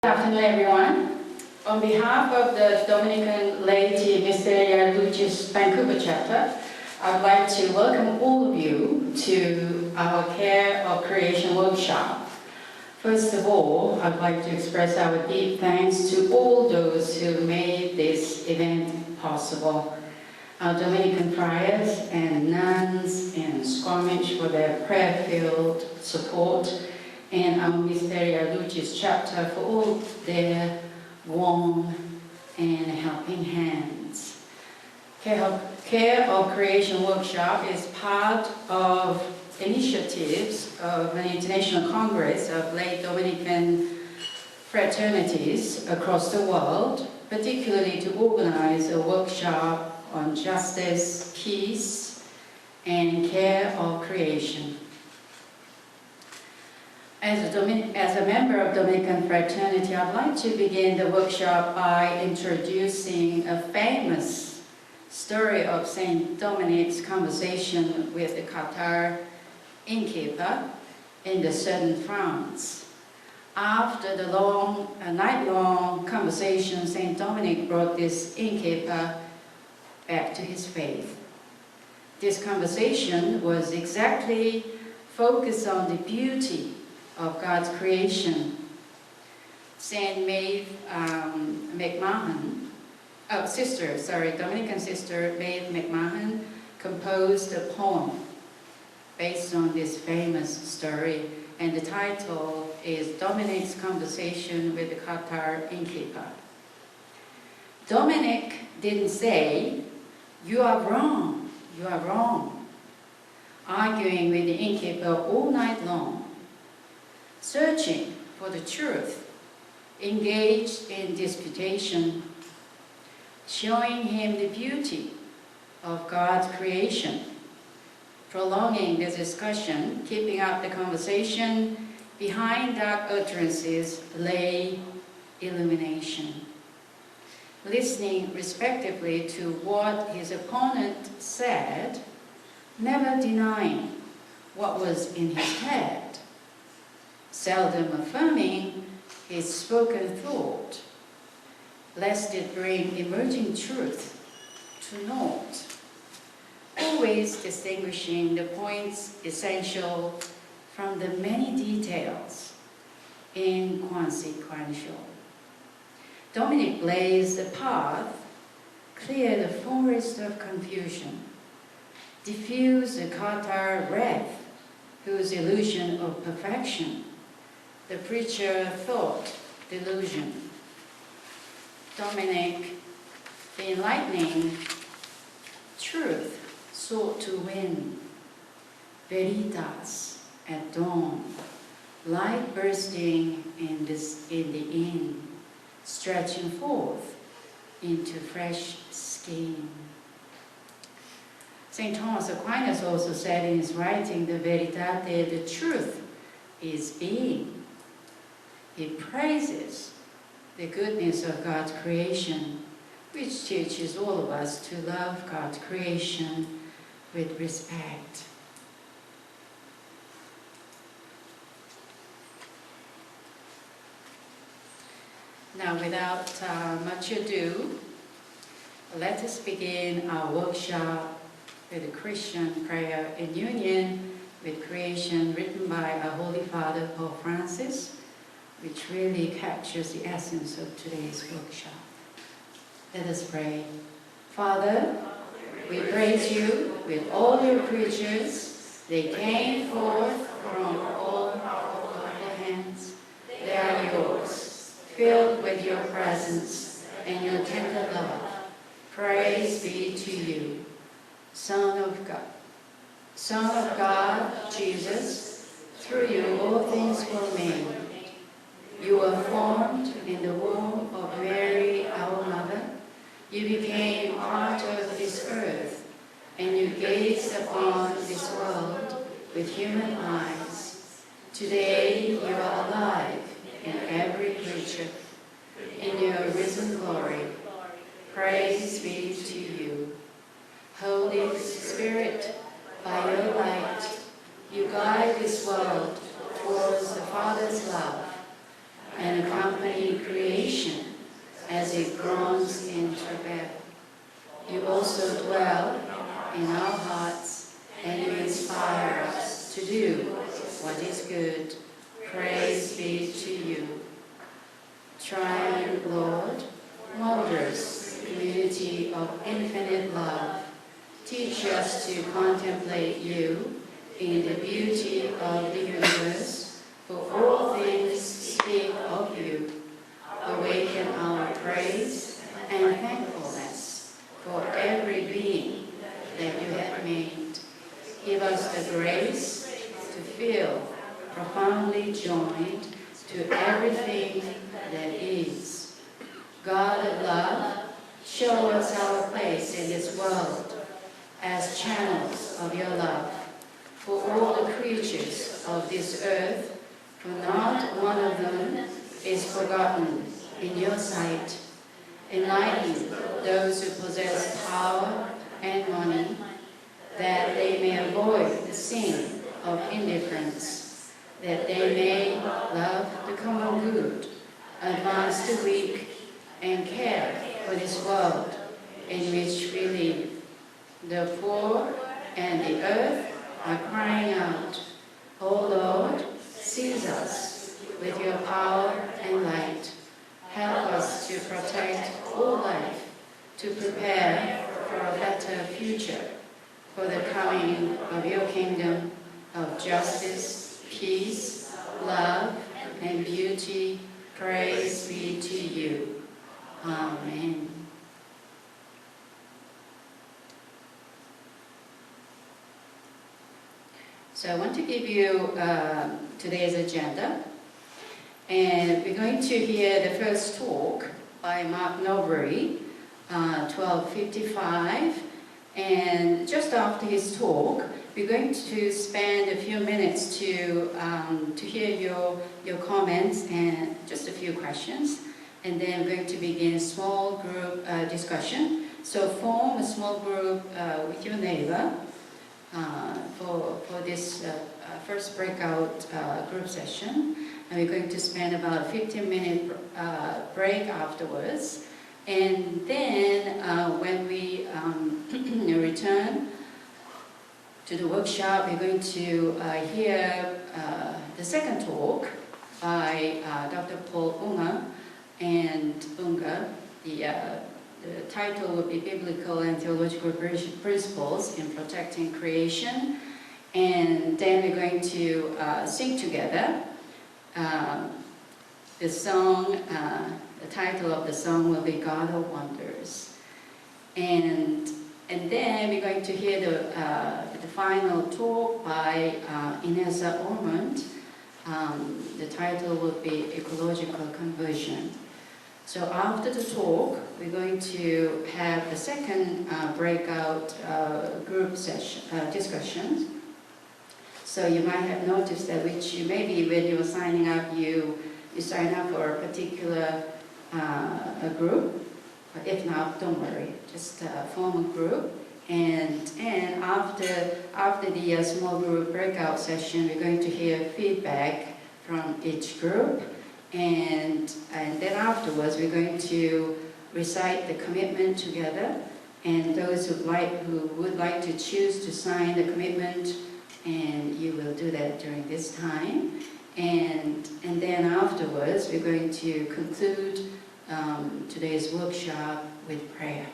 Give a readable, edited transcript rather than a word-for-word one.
Good afternoon, everyone. On behalf of the Dominican Laity Mysteria Lucis Vancouver chapter, I'd like to welcome all of you to our Care of Creation workshop. First of all, I'd like to express our deep thanks to all those who made this event possible. Our Dominican friars and nuns and Squamish for their prayer-filled support, and our Mysteria Lucis chapter for all their warm and helping hands. Care of Creation workshop is part of initiatives of an international congress of lay Dominican fraternities across the world, particularly to organize a workshop on justice, peace, and care of creation. As a member of Dominican fraternity, I'd like to begin the workshop by introducing a famous story of Saint Dominic's conversation with the Qatar innkeeper in the southern France. After the night-long conversation, Saint Dominic brought this innkeeper back to his faith. This conversation was exactly focused on the beauty of God's creation. Saint Maeve Dominican sister Maeve McMahon composed a poem based on this famous story, and the title is Dominic's Conversation with the Qatar innkeeper. Dominic didn't say, "You are wrong, you are wrong," arguing with the innkeeper all night long, searching for the truth, engaged in disputation, showing him the beauty of God's creation, prolonging the discussion, keeping up the conversation. Behind dark utterances lay illumination, listening respectively to what his opponent said, never denying what was in his head, seldom affirming his spoken thought, lest it bring emerging truth to naught, always distinguishing the points essential from the many details inconsequential. Dominic blazed the path, cleared the forest of confusion, diffused the Qatar wrath, whose illusion of perfection the preacher thought delusion. Dominic, the enlightening truth, sought to win. Veritas at dawn, light bursting in the inn, stretching forth into fresh skin. St. Thomas Aquinas also said in his writing, the veritate, the truth, is being. He praises the goodness of God's creation, which teaches all of us to love God's creation with respect. Now, without much ado, let us begin our workshop with a Christian prayer in union with creation written by our Holy Father, Pope Francis, which really captures the essence of today's workshop. Let us pray. Father, we praise you with all your creatures. They came forth from all powerful hands. They are yours, filled with your presence and your tender love. Praise be to you, Son of God, Jesus. Through you all things were made. You were formed in the womb of Mary, our mother. You became part of this earth, and you gazed upon this world with human eyes. Today you are alive in every creature, in your risen glory. Praise be to you. Holy Spirit, by your light, you guide this world towards the Father's love. and accompany creation as it groans in travail. You also dwell in our hearts, and you inspire us to do what is good. Praise be to you. Triune Lord, wondrous community of infinite love, teach us to contemplate you in the beauty of the universe, for all things speak of you. Awaken our praise and thankfulness for every being that you have made. Give us the grace to feel profoundly joined to everything that is. God of love, show us our place in this world as channels of your love for all the creatures of this earth, for not one of them is forgotten in your sight. Enlighten those who possess power and money, that they may avoid the sin of indifference, that they may love the common good, advance the weak, and care for this world in which we live. The poor and the earth are crying out, O Lord, seize us with your power and light. Help us to protect all life, to prepare for a better future, for the coming of your kingdom of justice, peace, love, and beauty. Praise be to you. Amen. So I want to give you today's agenda. And we're going to hear the first talk by Mark Norbury, 12:55. And just after his talk, we're going to spend a few minutes to hear your comments and just a few questions. And then we're going to begin a small group discussion. So form a small group with your neighbor for this first breakout group session. And we're going to spend about a 15-minute break afterwards. And then when we return to the workshop, we're going to hear the second talk by Dr. Paul Unger and Unger. The title will be Biblical and Theological Principles in Protecting Creation. And then we're going to sing together. The song, the title of the song will be God of Wonders. And then we're going to hear the final talk by Ineza Ormond. The title will be Ecological Conversion. So after the talk, we're going to have the second breakout group session discussions. So you might have noticed that which you maybe when you're signing up, you sign up for a particular a group. But if not, don't worry. Just form a group. And after the small group breakout session, we're going to hear feedback from each group. And then afterwards, we're going to recite the commitment together. And those who would like to choose to sign the commitment, and you will do that during this time. And then afterwards, we're going to conclude today's workshop with prayer.